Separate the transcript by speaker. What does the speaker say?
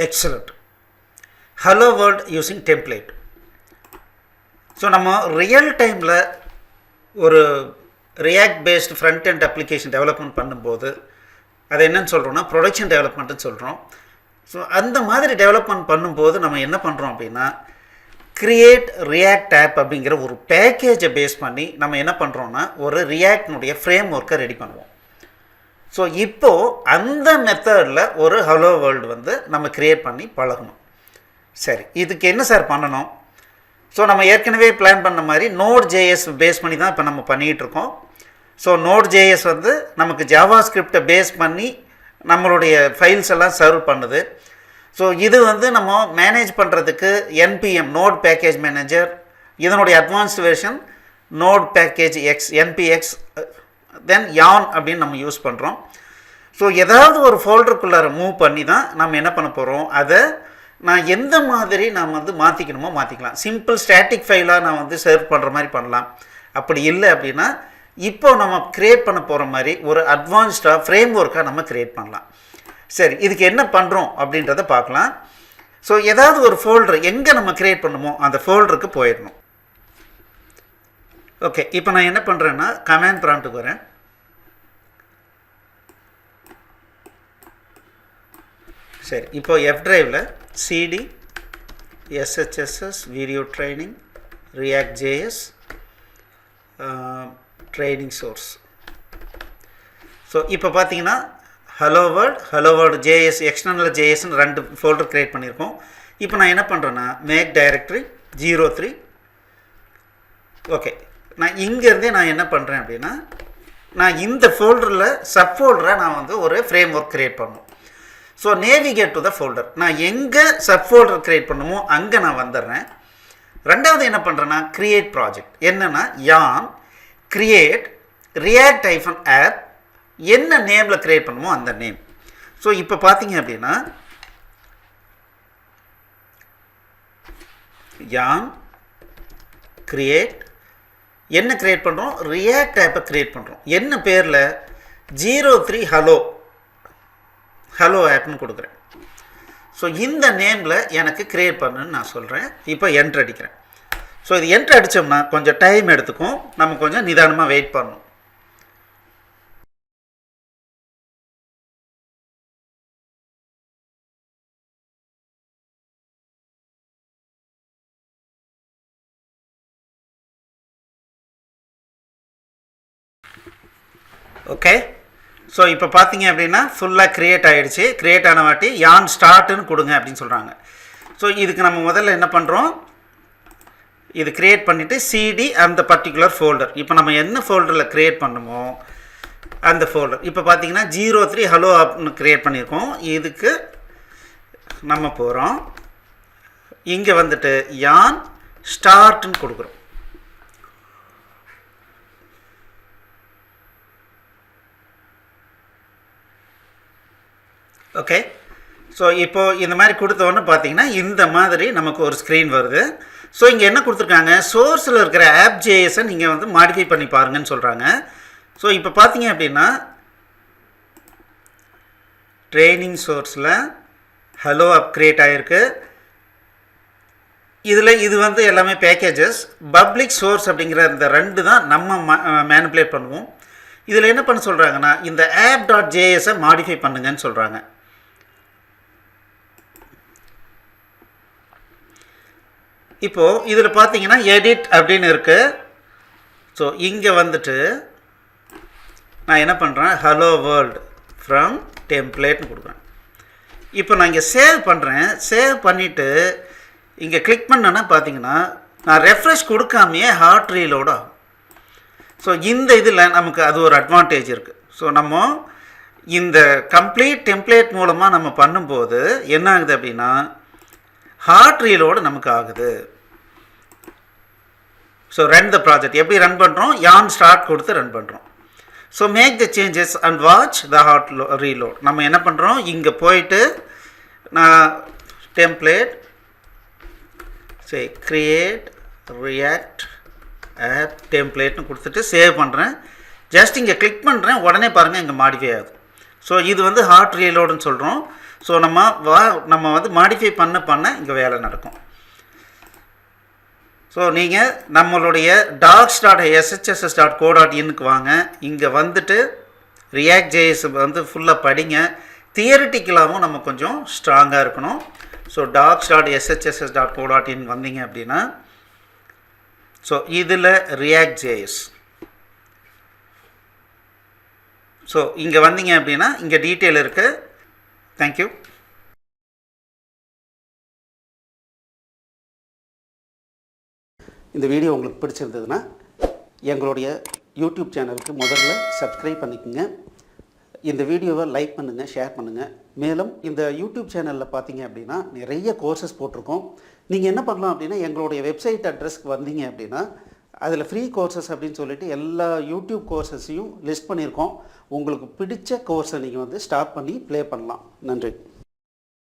Speaker 1: Excellent. Hello world using template. So நம்ம real டைமில் ஒரு react based front end application development பண்ணும்போது அதை என்னன்னு சொல்கிறோம்னா ப்ரொடக்ஷன் டெவலப்மெண்ட்டுன்னு சொல்கிறோம். ஸோ அந்த மாதிரி டெவலப்மெண்ட் பண்ணும்போது நம்ம என்ன பண்ணுறோம் அப்படின்னா கிரியேட் ரியாக்ட் ஆப் அப்படிங்கிற ஒரு பேக்கேஜை பேஸ் பண்ணி நம்ம என்ன பண்ணுறோன்னா ஒரு ரியாக்ட்னுடைய ஃப்ரேம் ஒர்க்கை ரெடி பண்ணுவோம். ஸோ இப்போது அந்த மெத்தடில் ஒரு ஹலோ வேர்ல்டு வந்து நம்ம க்ரியேட் பண்ணி பழகணும். சரி, இதுக்கு என்ன சார் பண்ணணும்? ஸோ நம்ம ஏற்கனவே பிளான் பண்ண மாதிரி NodeJS பேஸ் பண்ணி தான் இப்போ நம்ம பண்ணிகிட்ருக்கோம். ஸோ NodeJS வந்து நமக்கு ஜாவா ஸ்கிரிப்டை பேஸ் பண்ணி நம்மளுடைய ஃபைல்ஸ் எல்லாம் சர்வ் பண்ணுது. ஸோ இது வந்து நம்ம மேனேஜ் பண்ணுறதுக்கு NPM நோட் பேக்கேஜ் மேனேஜர், இதனுடைய advanced version note package X NPX தென் யான் அப்படின்னு நம்ம யூஸ் பண்ணுறோம். ஸோ ஏதாவது ஒரு ஃபோல்டருக்குள்ளார மூவ் பண்ணி தான் நம்ம என்ன பண்ண போகிறோம், அதை நான் எந்த மாதிரி நான் வந்து மாற்றிக்கணுமோ மாற்றிக்கலாம். சிம்பிள் ஸ்டாட்டிக் ஃபைலாக நான் வந்து சர்வ் பண்ணுற மாதிரி பண்ணலாம். அப்படி இல்லை அப்படின்னா இப்போ நம்ம க்ரியேட் பண்ண போகிற மாதிரி ஒரு அட்வான்ஸ்டாக ஃப்ரேம் ஒர்க்காக நம்ம க்ரியேட் பண்ணலாம். சரி, இதுக்கு என்ன பண்ணுறோம் அப்படின்றத பார்க்கலாம். ஸோ ஏதாவது ஒரு ஃபோல்டர் எங்கே நம்ம க்ரியேட் பண்ணுமோ அந்த ஃபோல்டருக்கு போயிடணும். ஓகே, இப்போ நான் என்ன பண்ணுறேன்னா கமாண்ட் ப்ராம்ப்ட்டுக்கு வரேன். சரி, இப்போ எஃப் ட்ரைவில் cd sHSS video training ReactJS training source. So இப்போ பார்த்தீங்கன்னா ஹலோ வேர்ல்டு JS எக்ஸ்டர்னல் JSன்னு 2 ஃபோல்டர் க்ரியேட் பண்ணியிருக்கோம். இப்போ நான் என்ன பண்ணுறேன்னா மேக் டைரக்டரி 03. ஓகே, நான் இங்கேருந்தே நான் என்ன பண்ணுறேன் அப்படின்னா நான் இந்த ஃபோல்டரில் சப் ஃபோல்டராக நான் வந்து ஒரு ஃப்ரேம் ஒர்க் க்ரியேட் பண்ணணும். So navigate to the folder, நான் எங்கே சப் ஃபோல்டர் க்ரியேட் பண்ணுமோ அங்கே நான் வந்துடுறேன். ரெண்டாவது என்ன பண்ணுறேன்னா க்ரியேட் ப்ராஜெக்ட். என்னென்னா யான் க்ரியேட் ரியாக்ட் ஹைஃபன் ஆப், என்ன நேமில் க்ரியேட் பண்ணுமோ அந்த நேம். ஸோ இப்போ பார்த்தீங்க அப்படின்னா யான் க்ரியேட் என்ன க்ரியேட் பண்ணுறோம், ரியாக்ட் ஆப்பை க்ரியேட் பண்ணுறோம். என்ன பேரில் 03 ஹலோ ஆப்னு கொடுக்குறேன். ஸோ இந்த நேமில் எனக்கு க்ரியேட் பண்ணுன்னு நான் சொல்கிறேன். இப்போ என்ட்ரு அடிக்கிறேன். ஸோ இது என்ட்ரு அடித்தோம்னா கொஞ்சம் டைம் எடுத்துக்கும், நம்ம கொஞ்சம் நிதானமாக வெயிட் பண்ணணும். ஓகே, ஸோ இப்போ பார்த்தீங்க அப்படின்னா ஃபுல்லாக க்ரியேட் ஆகிடுச்சு. க்ரியேட் ஆன வாட்டி யான் ஸ்டார்ட்டுன்னு கொடுங்க அப்படின்னு சொல்கிறாங்க. ஸோ இதுக்கு நம்ம முதல்ல என்ன பண்ணுறோம், இது க்ரியேட் பண்ணிவிட்டு cd அந்த பர்டிகுலர் ஃபோல்டர், இப்போ நம்ம என்ன ஃபோல்டரில் க்ரியேட் பண்ணுமோ அந்த ஃபோல்டர். இப்போ பார்த்தீங்கன்னா 03 ஹலோ ஆப்னு க்ரியேட் பண்ணியிருக்கோம். இதுக்கு நம்ம போகிறோம், இங்கே வந்துட்டு யான் ஸ்டார்ட்னு கொடுக்குறோம். ஓகே, ஸோ இப்போது இந்த மாதிரி கொடுத்தோன்னு பார்த்தீங்கன்னா இந்த மாதிரி நமக்கு ஒரு ஸ்க்ரீன் வருது. ஸோ இங்கே என்ன கொடுத்துருக்காங்க, சோர்ஸில் இருக்கிற ஆப் ஜேஎஸை நீங்கள் வந்து மாடிஃபை பண்ணி பாருங்கன்னு சொல்கிறாங்க. ஸோ இப்போ பார்த்தீங்க அப்படின்னா ட்ரைனிங் சோர்ஸில் ஹலோ ஆப் க்ரியேட் ஆகிருக்கு. இதில் இது வந்து எல்லாமே பேக்கேஜஸ். பப்ளிக் சோர்ஸ் அப்படிங்கிற இந்த 2 தான் நம்ம மேனிப்புலேட் பண்ணுவோம். இதில் என்ன பண்ண சொல்கிறாங்கன்னா இந்த app.jsஐ மாடிஃபை பண்ணுங்கன்னு சொல்கிறாங்க. இப்போது இதில் பார்த்தீங்கன்னா எடிட் அப்படின்னு இருக்குது. ஸோ இங்கே வந்துட்டு நான் என்ன பண்ணுறேன், ஹலோ வேர்ல்டு ஃப்ரம் டெம்ப்ளேட்னு கொடுக்குறேன். இப்போ நான் இங்கே சேவ் பண்ணுறேன். சேவ் பண்ணிவிட்டு இங்கே கிளிக் பண்ணேன்னா பார்த்தீங்கன்னா நான் ரெஃப்ரெஷ் கொடுக்காமையே ஹார்ட் ரீலோட் ஆகும். ஸோ இந்த இதில் நமக்கு அது ஒரு அட்வான்டேஜ் இருக்குது. ஸோ நம்ம இந்த கம்ப்ளீட் டெம்ப்ளேட் மூலமாக நம்ம பண்ணும்போது என்ன ஆகுது அப்படின்னா ஹார்ட் ரீலோடு நமக்கு ஆகுது. ஸோ ரன் த ப்ராஜெக்ட் எப்படி ரன் பண்ணுறோம், யான் ஸ்டார்ட் கொடுத்து ரன் பண்ணுறோம். So make the changes and watch the hard reload. நம்ம என்ன பண்ணுறோம், இங்கே போயிட்டு நான் டெம்ப்ளேட் சரி க்ரியேட் ரியாக்ட் ஆப் டெம்ப்ளேட்னு கொடுத்துட்டு சேவ் பண்ணுறேன். ஜஸ்ட் இங்கே கிளிக் பண்ணுறேன், உடனே பாருங்கள் இங்கே மாடிஃபை ஆகுது. ஸோ இது வந்து ஹார்ட் ரீலோடுன்னு சொல்கிறோம். ஸோ நம்ம வந்து மாடிஃபை பண்ண இங்கே வேலை நடக்கும். ஸோ நீங்கள் நம்மளுடைய docs.sHSS.co.inக்கு வாங்க. இங்கே வந்துட்டு ReactJS வந்து ஃபுல்லாக படிங்க. தியரிட்டிக்கலாகவும் நம்ம கொஞ்சம் ஸ்ட்ராங்காக இருக்கணும். ஸோ docs.sHSS.co.in வந்தீங்க அப்படின்னா ஸோ இதில் ReactJS. ஸோ இங்கே வந்தீங்க அப்படின்னா இங்கே டீட்டெயில் இருக்குது. தேங்க்யூ.
Speaker 2: இந்த வீடியோ உங்களுக்கு பிடிச்சிருந்ததுன்னா எங்களுடைய யூடியூப் சேனலுக்கு முதல்ல சப்ஸ்கிரைப் பண்ணிக்கோங்க. இந்த வீடியோவை லைக் பண்ணுங்கள், ஷேர் பண்ணுங்கள். மேலும் இந்த யூடியூப் சேனலில் பார்த்தீங்க அப்படின்னா நிறைய கோர்சஸ் போட்டிருக்கோம். நீங்கள் என்ன பண்ணலாம் அப்படின்னா எங்களுடைய வெப்சைட் அட்ரஸ்க்கு வந்தீங்க அப்படின்னா அதில் ஃப்ரீ கோர்சஸ் அப்படின்னு சொல்லிட்டு எல்லா யூடியூப் கோர்சஸையும் லிஸ்ட் பண்ணியிருக்கோம். உங்களுக்கு பிடிச்ச கோர்ஸை நீங்கள் வந்து ஸ்டார்ட் பண்ணி ப்ளே பண்ணலாம். நன்றி.